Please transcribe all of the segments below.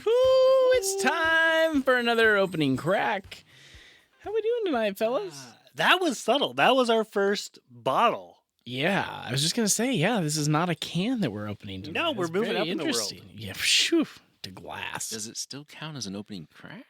Ooh, it's time for another opening crack. How we doing tonight, fellas? That was subtle. That was our first bottle. Yeah, I was just gonna say, this is not a can that we're opening tonight. No, we're It's moving very up in the world. interesting. Yeah, phew, to glass. Does it still count as an opening crack?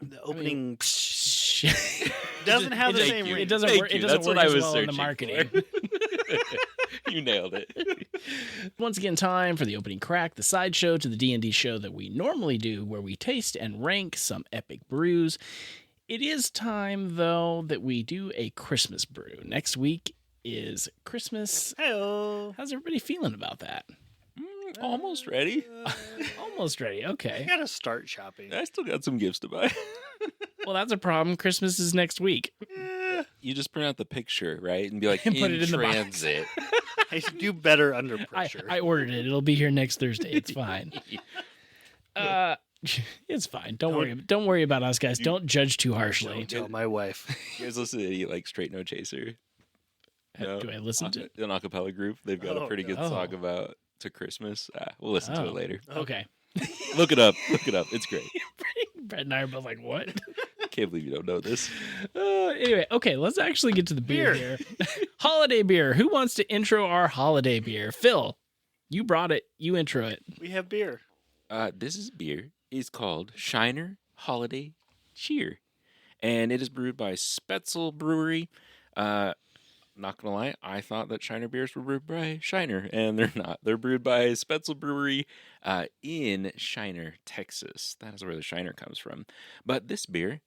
The opening It doesn't have the same ring. It doesn't Thank work. you. It doesn't That's work what I as was well in the searching marketing. You nailed it. Once again, time for the opening crack, the sideshow to the D&D show that we normally do, where we taste and rank some epic brews. It is time, though, that we do a Christmas brew. Next week is Christmas. Hey-o. How's everybody feeling about that? Almost ready. Almost ready. I Okay. gotta start shopping. I still got some gifts to buy. Well, that's a problem. Christmas is next week. You just print out the picture, right? And be like, And put it in the box. transit. I do better under pressure. I ordered it. It'll be here next Thursday. It's fine. It's fine. Don't worry about us, guys. Don't judge too harshly. Don't tell my wife. You guys listen to any, like, Straight No Chaser? No? Do I listen to it? An acapella group. They've got a pretty good no. song about to Christmas. We'll listen to it later. Okay. Look it up. Look it up. It's great. Brett and I are both like, what? Can't believe you don't know this. Anyway, okay, let's actually get to the beer here. Holiday beer. Who wants to intro our holiday beer? Phil, you brought it. You intro it. We have beer. This is beer. It's called Shiner Holiday Cheer. And it is brewed by Spetzel Brewery. Not gonna lie, I thought that Shiner beers were brewed by Shiner, and they're not. They're brewed by Spetzel Brewery in Shiner, Texas. That is where the Shiner comes from. But this beer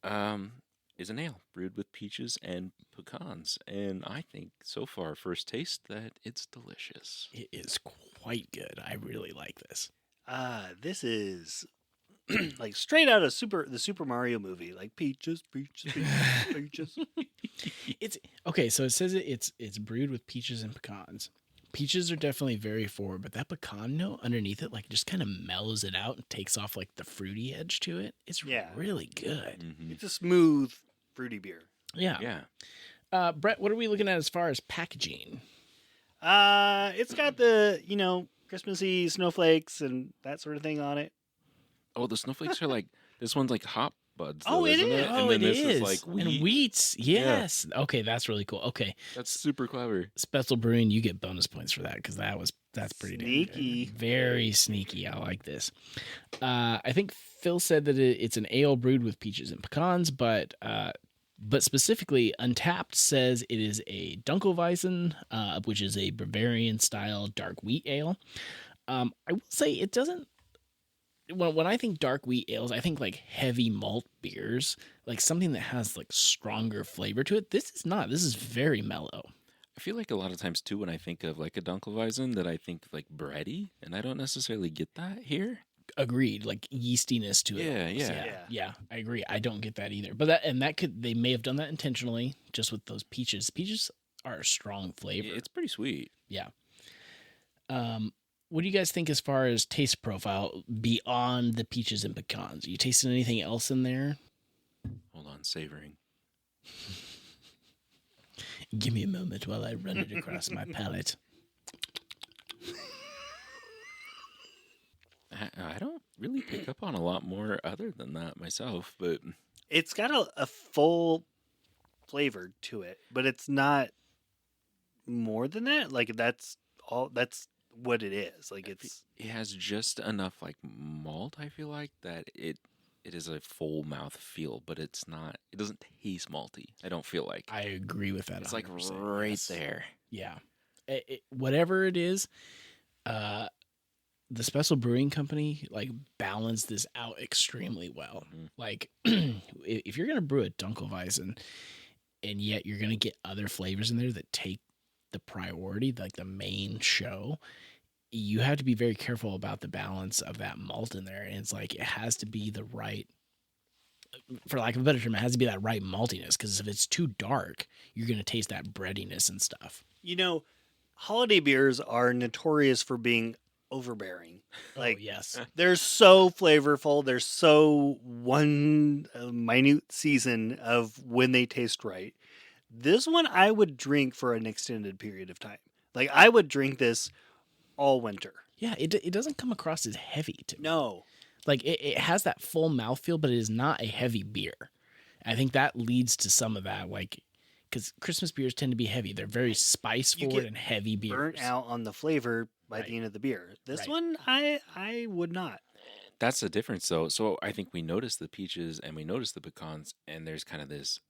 is an ale brewed with peaches and pecans, and I think so far, first taste, that it's delicious. It is quite good. I really like this. This is like straight out of the Super Mario movie. Like peaches, peaches, peaches, peaches. It's okay. So it says it's brewed with peaches and pecans. Peaches are definitely very forward, but that pecan note underneath it, like, just kind of mellows it out and takes off like the fruity edge to it. It's really good. Mm-hmm. It's a smooth, fruity beer. Yeah. Brett, what are we looking at as far as packaging? It's got the Christmassy snowflakes and that sort of thing on it. Oh, the snowflakes are like, this one's like hop buds. Oh, it isn't is. And Oh, then it this is. like wheat. And wheats. Yes. Okay, that's really cool. Okay. That's super clever. Spetzel Brewing, you get bonus points for that because that's pretty damn Sneaky. good. Very sneaky. I like this. I think Phil said that it's an ale brewed with peaches and pecans, but specifically, Untapped says it is a Dunkelweizen, which is a Bavarian style dark wheat ale. I will say it doesn't. When I think dark wheat ales, I think like heavy malt beers, like something that has like stronger flavor to it. This is not. This is very mellow. I feel like a lot of times too, when I think of like a Dunkelweizen, that I think like bready, and I don't necessarily get that here. Agreed, like yeastiness to it. Yeah, almost. yeah. Yeah, I agree. I don't get that either. But they may have done that intentionally, just with those peaches. Peaches are a strong flavor. It's pretty sweet. Yeah. What do you guys think as far as taste profile beyond the peaches and pecans? Are you tasting anything else in there? Hold on, savoring. Give me a moment while I run it across my palate. I don't really pick up on a lot more other than that myself, but It's got a full flavor to it, but it's not more than that. Like that's all. That's what it is. Like it has just enough like malt. I feel like that it is a full mouth feel, but it's not. It doesn't taste malty. I don't feel like. I agree with that. It's like 100%. right Yes. there. Yeah. Whatever it is, the Special Brewing Company like balanced this out extremely well. Mhm. Like, if you're gonna brew a Dunkelweizen, and yet you're gonna get other flavors in there that take the priority, like the main show, you have to be very careful about the balance of that malt in there. And it's like it has to be the right, for lack of a better term, it has to be that right maltiness. Because if it's too dark, you're gonna taste that breadiness and stuff. Holiday beers are notorious for being overbearing. Like, oh, yes. they're so flavorful. They're so one minute season of when they taste right. This one I would drink for an extended period of time. Like, I would drink this all winter. Yeah, it doesn't come across as heavy to me. No. Like it has that full mouthfeel, but it is not a heavy beer. I think that leads to some of that, like because Christmas beers tend to be heavy. They're very spice You forward get and heavy beers. Burnt out on the flavor by Right. the end of the beer. This Right. one, I would not. That's the difference, though. So I think we notice the peaches and we notice the pecans, and there's kind of this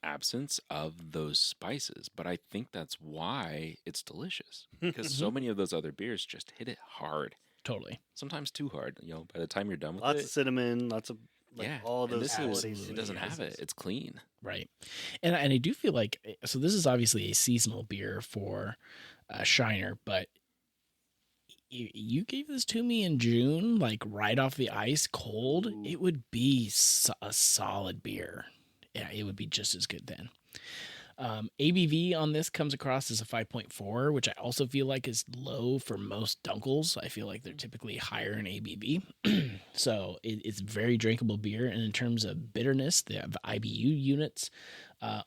absence of those spices. But I think that's why it's delicious because so many of those other beers just hit it hard. Totally. Sometimes too hard. You know, by the time you're done with Lots it, of cinnamon, lots of all and those this holiday is, it doesn't have it. It's clean. Right. And I do feel like so this is obviously a seasonal beer for Shiner, but you gave this to me in June, like right off the ice, cold. Ooh. It would be a solid beer. Yeah, it would be just as good then. ABV on this comes across as a 5.4, which I also feel like is low for most Dunkels. I feel like they're typically higher in ABV. So it's very drinkable beer. And in terms of bitterness, they have IBU units,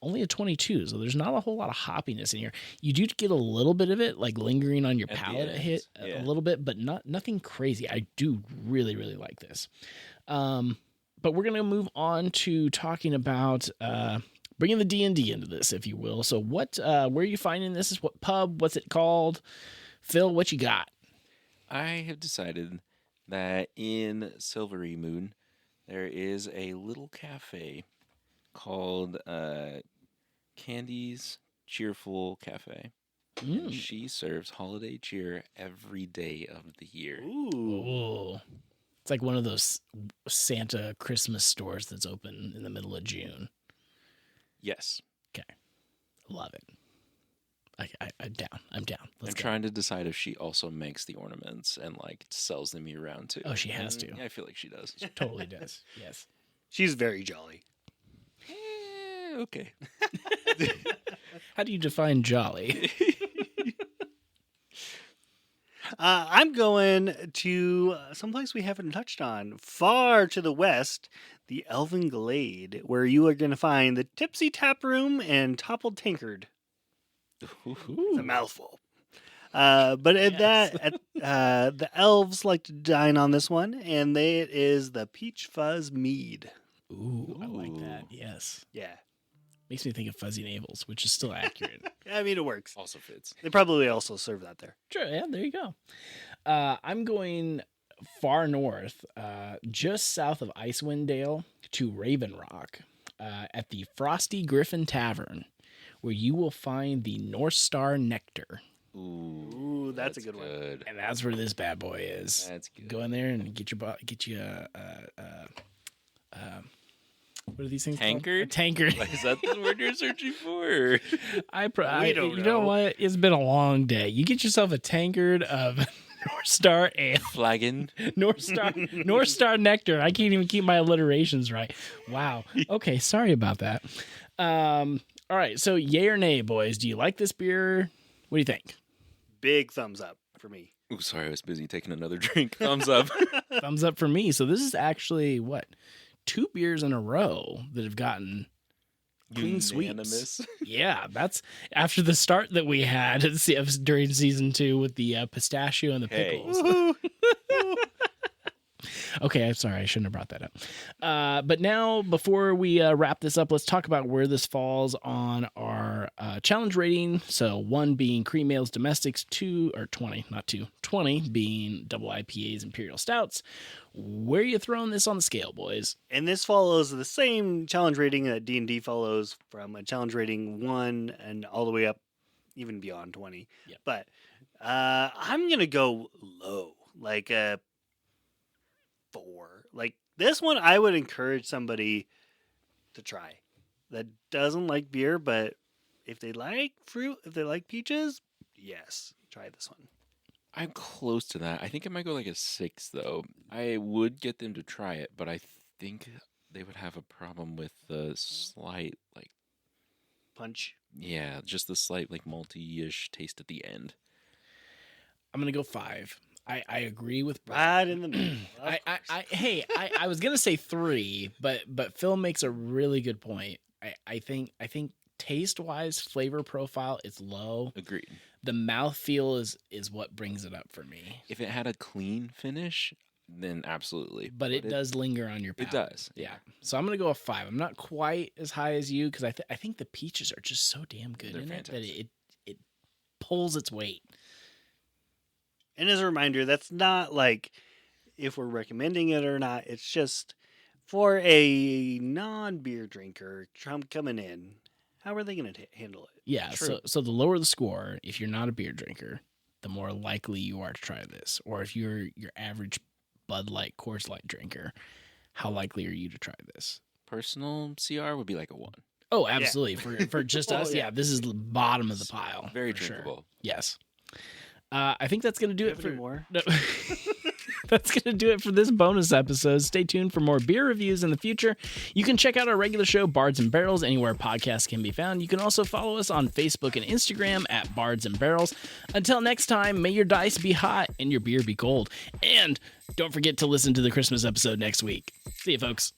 only a 22. So there's not a whole lot of hoppiness in here. You do get a little bit of it, like lingering on your At the palate a end, hit yeah. a little bit, but nothing crazy. I do really, really like this. But we're going to move on to talking about bringing the D&D into this, if you will. So where are you finding this? What pub? What's it called? Phil, what you got? I have decided that in Silvery Moon, there is a little cafe called Candy's Cheerful Cafe. And she serves holiday cheer every day of the year. Ooh. Oh, it's like one of those Santa Christmas stores that's open in the middle of June. Yes. Okay. Love it. I'm down. I'm down. I'm Let's go. trying to decide if she also makes the ornaments and like sells them year round too. Oh, she has And to. I feel like she does. Totally does. Yes. She's very jolly. Okay. How do you define jolly? I'm going to someplace we haven't touched on, far to the west, the Elven Glade, where you are going to find the Tipsy Tap Room and Toppled Tankard. It's a mouthful. But the elves like to dine on this one, and it is the Peach Fuzz Mead. Ooh, I like that. Yes. Yeah. Makes me think of Fuzzy Navels, which is still accurate. I mean, it works. Also fits. They probably also serve that there. Sure, yeah, there you go. I'm going far north, just south of Icewind Dale to Raven Rock, at the Frosty Griffin Tavern, where you will find the North Star Nectar. Ooh, that's a good one. And that's where this bad boy is. That's good. Go in there and get you what are these things called? Tankard? A tankard. Is that the word you're searching for? We don't you know know. what? It's been a long day. You get yourself a tankard of North Star Ale. Flagon. North Star Nectar. I can't even keep my alliterations right. Wow. Okay, sorry about that. All right, so yay or nay, boys? Do you like this beer? What do you think? Big thumbs up for me. Oh, sorry, I was busy taking another drink. Thumbs up. Thumbs up for me. So this is actually what? 2 beers in a row that have gotten clean sweeps. Unanimous. Yeah, that's after the start that we had during season 2 with the pistachio and the Hey. pickles. Okay, I'm sorry. I shouldn't have brought that up. But now, before we wrap this up, let's talk about where this falls on our challenge rating. So 1 being cream ales domestics, 20 being double IPAs, imperial stouts. Where are you throwing this on the scale, boys? And this follows the same challenge rating that D&D follows, from a challenge rating 1 and all the way up, even beyond 20. Yep. But I'm going to go low, like a 4. Like this one, I would encourage somebody to try that doesn't like beer, but if they like fruit, if they like peaches, yes, try this one. I'm close to that. I think it might go like a 6, though. I would get them to try it, but I think they would have a problem with the slight, like, Punch. yeah, just the slight, like, malty-ish taste at the end. I'm going to go 5. I agree with Brett. Right in the middle. Of course. I was gonna say 3, but Phil makes a really good point. I think taste wise, flavor profile is low, Agreed. The mouthfeel is what brings it up for me. If it had a clean finish, then absolutely. But it does linger on your palate. It does. Yeah. So I'm going to go a 5. I'm not quite as high as you because I think the peaches are just so damn good They're in it that fantastic. it pulls its weight. And as a reminder, that's not like if we're recommending it or not. It's just for a non-beer drinker coming in. How are they going to handle it? Yeah. True. So the lower the score, if you're not a beer drinker, the more likely you are to try this. Or if you're your average Bud Light, Coors Light drinker, how likely are you to try this? Personal CR would be like a 1. Oh, absolutely. For just Oh, us, yeah. yeah, this is the bottom of the pile. Very for sure. drinkable. Yes. I think that's going to do it Have for any more? No. That's going to do it for this bonus episode. Stay tuned for more beer reviews in the future. You can check out our regular show, Bards and Barrels, anywhere podcasts can be found. You can also follow us on Facebook and Instagram at Bards and Barrels. Until next time, may your dice be hot and your beer be cold. And don't forget to listen to the Christmas episode next week. See you, folks.